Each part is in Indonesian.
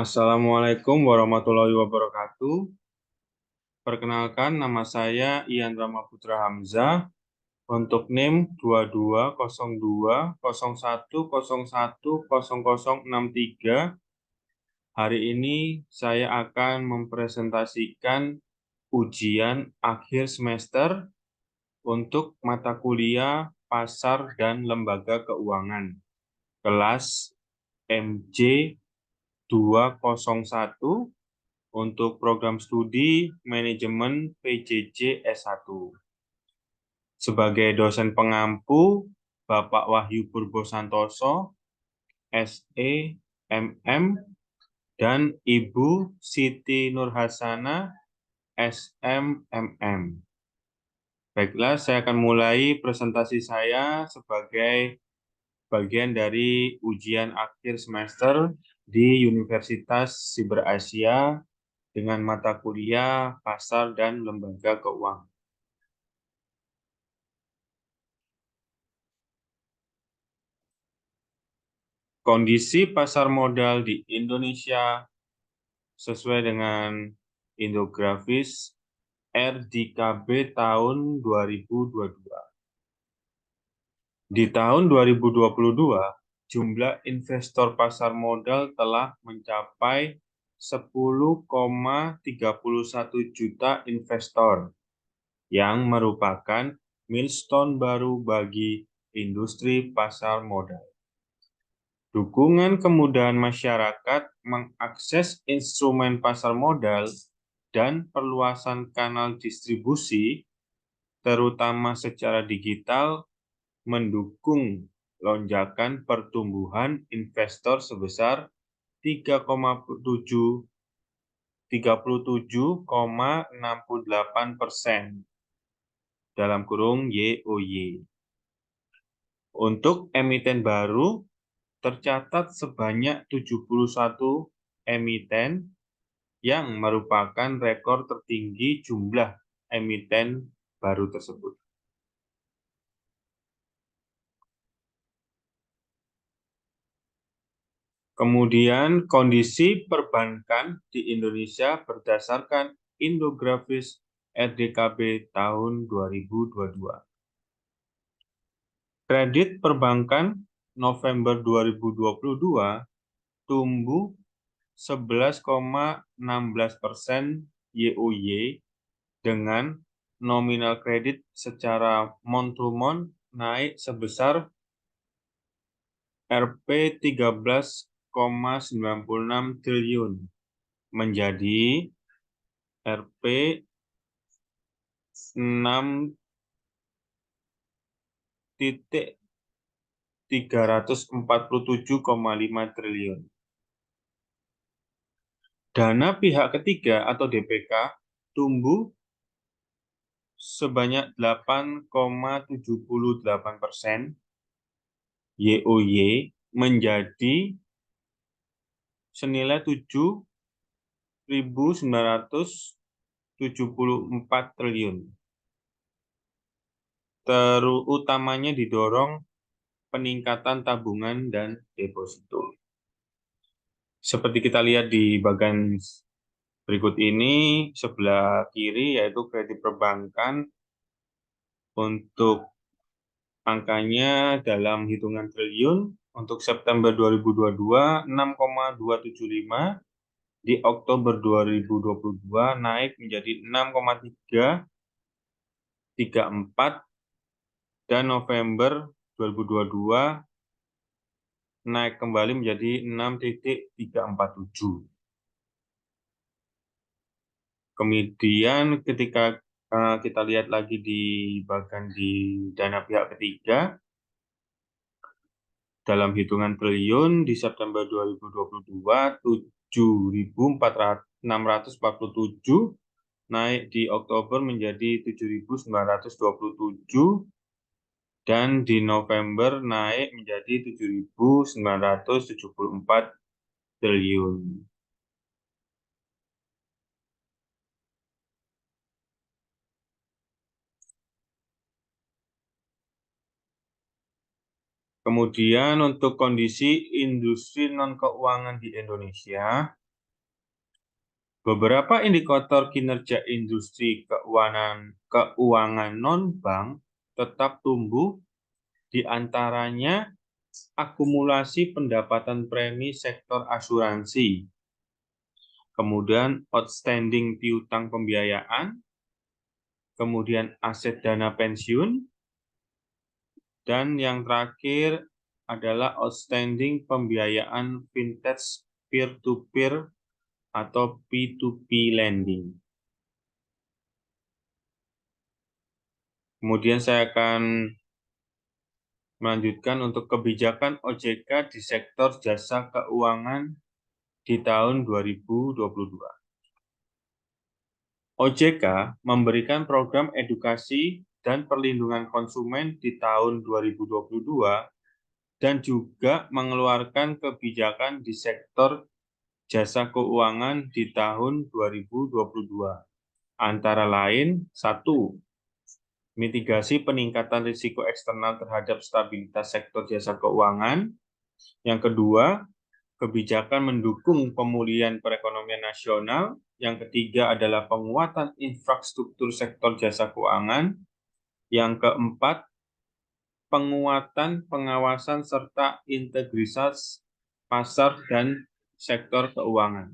Assalamualaikum warahmatullahi wabarakatuh. Perkenalkan, nama saya Ian Ramaputra Hamzah. Untuk NIM 220201010063. Hari ini saya akan mempresentasikan ujian akhir semester untuk mata kuliah Pasar dan Lembaga Keuangan, kelas MJ 201 untuk program studi manajemen PJJ S1. Sebagai dosen pengampu, Bapak Wahyu Purbo Santoso, SE, MM, dan Ibu Siti Nurhasana, SM, MM. Baiklah, saya akan mulai presentasi saya sebagai bagian dari ujian akhir semester di Universitas Siber Asia dengan mata kuliah Pasar dan Lembaga Keuangan. Kondisi pasar modal di Indonesia sesuai dengan infografis RDKB tahun 2022. Di tahun 2022, jumlah investor pasar modal telah mencapai 10,31 juta investor, yang merupakan milestone baru bagi industri pasar modal. Dukungan kemudahan masyarakat mengakses instrumen pasar modal dan perluasan kanal distribusi, terutama secara digital, mendukung lonjakan pertumbuhan investor sebesar 37,68% dalam kurung YoY. Untuk emiten baru, tercatat sebanyak 71 emiten yang merupakan rekor tertinggi jumlah emiten baru tersebut. Kemudian kondisi perbankan di Indonesia berdasarkan infografis RDKB tahun 2022. Kredit perbankan November 2022 tumbuh 11,16% YoY dengan nominal kredit secara month-to-month naik sebesar Rp 13,96 triliun menjadi Rp 6,347,5 triliun. Dana pihak ketiga atau DPK tumbuh sebanyak 8,78% YoY menjadi senilai 7.974 triliun. Terutamanya didorong peningkatan tabungan dan deposito. Seperti kita lihat di bagian berikut ini, sebelah kiri yaitu kredit perbankan. Untuk angkanya dalam hitungan triliun, untuk September 2022 6,275, di Oktober 2022 naik menjadi 6,334, dan November 2022 naik kembali menjadi 6,347. Kemudian ketika kita lihat lagi di bagian di dana pihak ketiga, dalam hitungan triliun di September 2022 7.647, naik di Oktober menjadi 7.927, dan di November naik menjadi 7.974 triliun. Kemudian untuk kondisi industri non-keuangan di Indonesia, Beberapa indikator kinerja industri keuangan non-bank tetap tumbuh, di antaranya akumulasi pendapatan premi sektor asuransi, kemudian outstanding piutang pembiayaan, kemudian aset dana pensiun, dan yang terakhir adalah outstanding pembiayaan vintage peer-to-peer atau P2P lending. Kemudian saya akan melanjutkan untuk kebijakan OJK di sektor jasa keuangan di tahun 2022. OJK memberikan program edukasi dan perlindungan konsumen di tahun 2022 dan juga mengeluarkan kebijakan di sektor jasa keuangan di tahun 2022. Antara lain, 1. Mitigasi peningkatan risiko eksternal terhadap stabilitas sektor jasa keuangan. Yang kedua, kebijakan mendukung pemulihan perekonomian nasional. Yang ketiga adalah penguatan infrastruktur sektor jasa keuangan. Yang keempat, penguatan pengawasan serta integritas pasar dan sektor keuangan.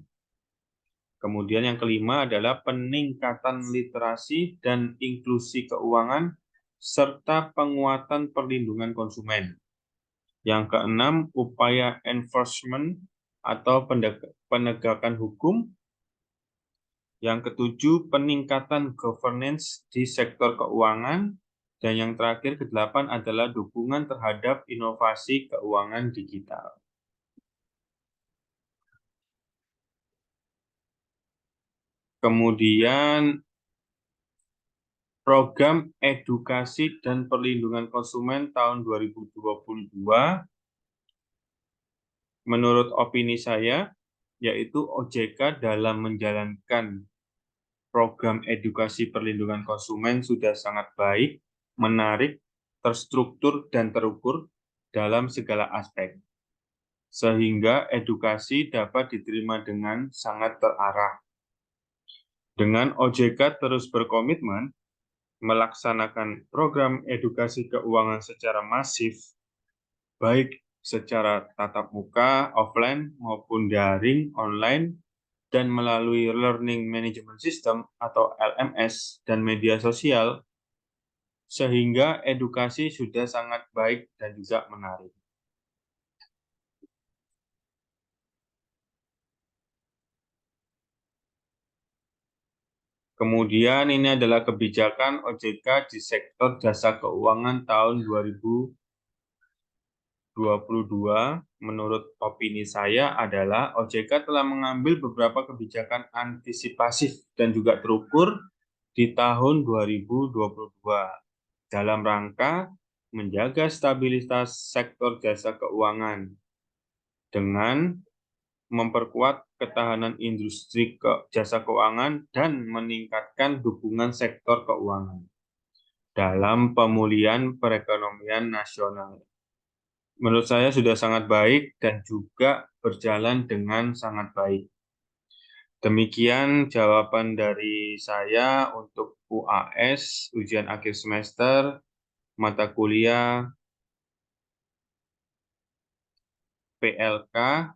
Kemudian yang kelima adalah peningkatan literasi dan inklusi keuangan serta penguatan perlindungan konsumen. Yang keenam, upaya enforcement atau penegakan hukum. Yang ketujuh, peningkatan governance di sektor keuangan. Dan yang terakhir, kedelapan adalah dukungan terhadap inovasi keuangan digital. Kemudian, program edukasi dan perlindungan konsumen tahun 2022, menurut opini saya, yaitu OJK dalam menjalankan program edukasi perlindungan konsumen sudah sangat baik, menarik, terstruktur, dan terukur dalam segala aspek, sehingga edukasi dapat diterima dengan sangat terarah. Dengan OJK terus berkomitmen melaksanakan program edukasi keuangan secara masif, baik secara tatap muka, offline, maupun daring, online, dan melalui Learning Management System atau LMS dan media sosial, sehingga edukasi sudah sangat baik dan juga menarik. Kemudian ini adalah kebijakan OJK di sektor jasa keuangan tahun 2022. Menurut opini saya adalah OJK telah mengambil beberapa kebijakan antisipasif dan juga terukur di tahun 2022 dalam rangka menjaga stabilitas sektor jasa keuangan dengan memperkuat ketahanan industri jasa keuangan dan meningkatkan dukungan sektor keuangan dalam pemulihan perekonomian nasional. Menurut saya sudah sangat baik dan juga berjalan dengan sangat baik. Demikian jawaban dari saya untuk UAS, ujian akhir semester, mata kuliah PLK.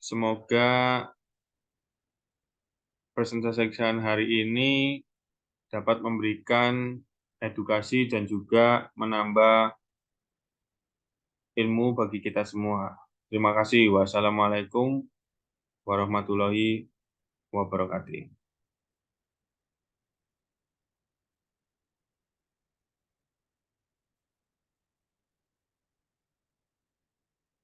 Semoga presentasi hari ini dapat memberikan edukasi dan juga menambah ilmu bagi kita semua. Terima kasih. Wassalamualaikum warahmatullahi wabarakatuh.